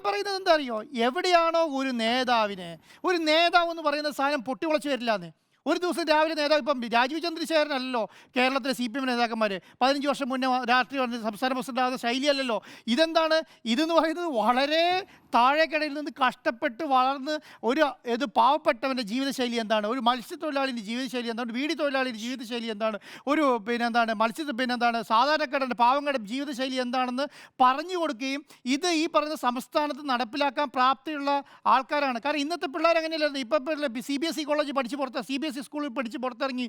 പറയുന്നത് എന്താ അറിയോ, എവിടെയാണോ ഒരു നേതാവ് എന്ന് പറയുന്ന സാധനം പൊട്ടിമുളച്ച് വരില്ലാന്ന്. ഒരു ദിവസം രാവിലെ നേതാവ്, ഇപ്പം രാജീവ് ചന്ദ്രശേഖരനല്ലോ കേരളത്തിലെ CPM നേതാക്കന്മാർ, 15 വർഷം മുന്നേ രാഷ്ട്രീയ സംസ്ഥാന പ്രസിഡന്റാകുന്ന ശൈലിയല്ലല്ലോ. ഇതെന്ന് പറയുന്നത് വളരെ താഴേക്കിടയിൽ നിന്ന് കഷ്ടപ്പെട്ട് വളർന്ന് ഒരു പാവപ്പെട്ടവൻ്റെ ജീവിതശൈലി എന്താണ്, ഒരു മത്സ്യത്തൊഴിലാളിൻ്റെ ജീവിതശൈലി എന്താണ്, വീടി തൊഴിലാളിയുടെ ജീവിതശൈലി എന്താണ്, സാധാരണക്കാരുടെ പാവങ്ങളുടെ ജീവിതശൈലി എന്താണെന്ന് പറഞ്ഞു കൊടുക്കുകയും ഈ പറയുന്ന സംസ്ഥാനത്ത് നടപ്പിലാക്കാൻ പ്രാപ്തിയുള്ള ആൾക്കാരാണ്. കാരണം ഇന്നത്തെ പിള്ളേർ അങ്ങനെയല്ലായിരുന്നു. ഇപ്പം CBSE കോളേജ് പഠിച്ച് CBSE സ്കൂളിൽ പഠിച്ച് പുറത്തിറങ്ങി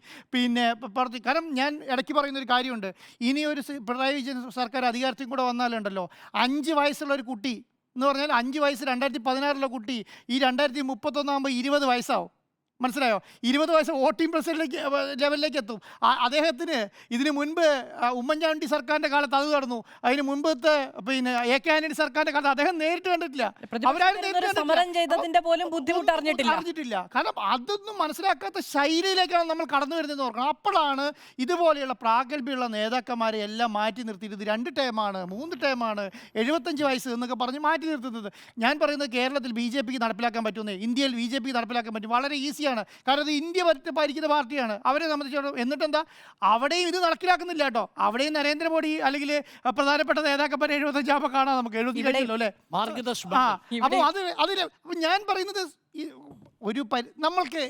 കാരണം ഞാൻ ഇടയ്ക്ക് പറയുന്നൊരു കാര്യമുണ്ട്, ഇനി ഒരു പിണറായി വിജയൻ സർക്കാർ അധികാരത്തിൽ കൂടെ വന്നാലുണ്ടല്ലോ, 5 വയസ്സുള്ള ഒരു കുട്ടി എന്ന് പറഞ്ഞാൽ 5 വയസ്സ് 2016 കുട്ടി ഈ 2031 20 വയസ്സാവും. മനസ്സിലായോ? 20 വയസ്സ് വോട്ടിംഗ് ലെവലിലേക്ക് എത്തും. അദ്ദേഹത്തിന് ഇതിന് മുൻപ് ഉമ്മൻചാണ്ടി സർക്കാരിൻ്റെ കാലത്ത് അത് നടന്നു. അതിന് മുൻപത്തെ AK ആന്റണി സർക്കാരിൻ്റെ കാലത്ത് അദ്ദേഹം നേരിട്ട് കണ്ടിട്ടില്ല. അറിഞ്ഞിട്ടില്ല. കാരണം അതൊന്നും മനസ്സിലാക്കാത്ത ശൈലിയിലേക്കാണ് നമ്മൾ കടന്നു വരുന്നതെന്ന് ഓർക്കണം. അപ്പോഴാണ് ഇതുപോലെയുള്ള പ്രാഗൽഭ്യമുള്ള നേതാക്കന്മാരെ എല്ലാം മാറ്റി നിർത്തിയിട്ട് ഇത് 2 ടേമാണ് 3 ടേമാണ് 75 വയസ്സ് എന്നൊക്കെ പറഞ്ഞ് മാറ്റി നിർത്തുന്നത്. ഞാൻ പറയുന്നത് കേരളത്തിൽ BJPക്ക് നടപ്പിലാക്കാൻ പറ്റുമെന്നേ, ഇന്ത്യയിൽ BJPക്ക് നടപ്പിലാക്കാൻ പറ്റും. വളരെ ഈസിയാണ്. കാരണം ഇത് ഇന്ത്യ ഭരിക്കുന്ന പാർട്ടിയാണ്. അവരെ സംബന്ധിച്ചിടത്തോളം എന്നിട്ടെന്താ, അവിടെയും ഇത് നടപ്പിലാക്കുന്നില്ല കേട്ടോ. അവിടെയും നരേന്ദ്രമോദി അല്ലെങ്കിൽ പ്രധാനപ്പെട്ട നേതാക്കന്മാരെ 75 ആകുമ്പോൾ കാണാം നമുക്ക്. 75 അല്ലേ? അപ്പോൾ ഞാൻ പറയുന്നത് നമ്മൾക്ക്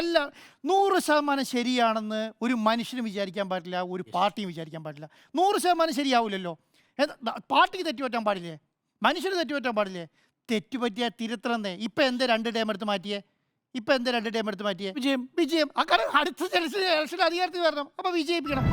എല്ലാം 100% ശരിയാണെന്ന് ഒരു മനുഷ്യനും വിചാരിക്കാൻ പാടില്ല, ഒരു പാർട്ടിയും വിചാരിക്കാൻ പാടില്ല. 100% ശരിയാവില്ലല്ലോ. പാർട്ടിക്ക് തെറ്റുപറ്റാൻ പാടില്ലേ? മനുഷ്യന് തെറ്റുപറ്റാൻ പാടില്ലേ? തെറ്റുപറ്റിയാൽ തിരുത്തണമെന്നേ. ഇപ്പം എന്താ 2 ടേം എടുത്ത് മാറ്റിയേ? വിജയം. കാരണം അടുത്ത ഇലക്ഷൻ അധികാരത്തിൽ വരണം. അപ്പോൾ വിജയിപ്പിക്കണം.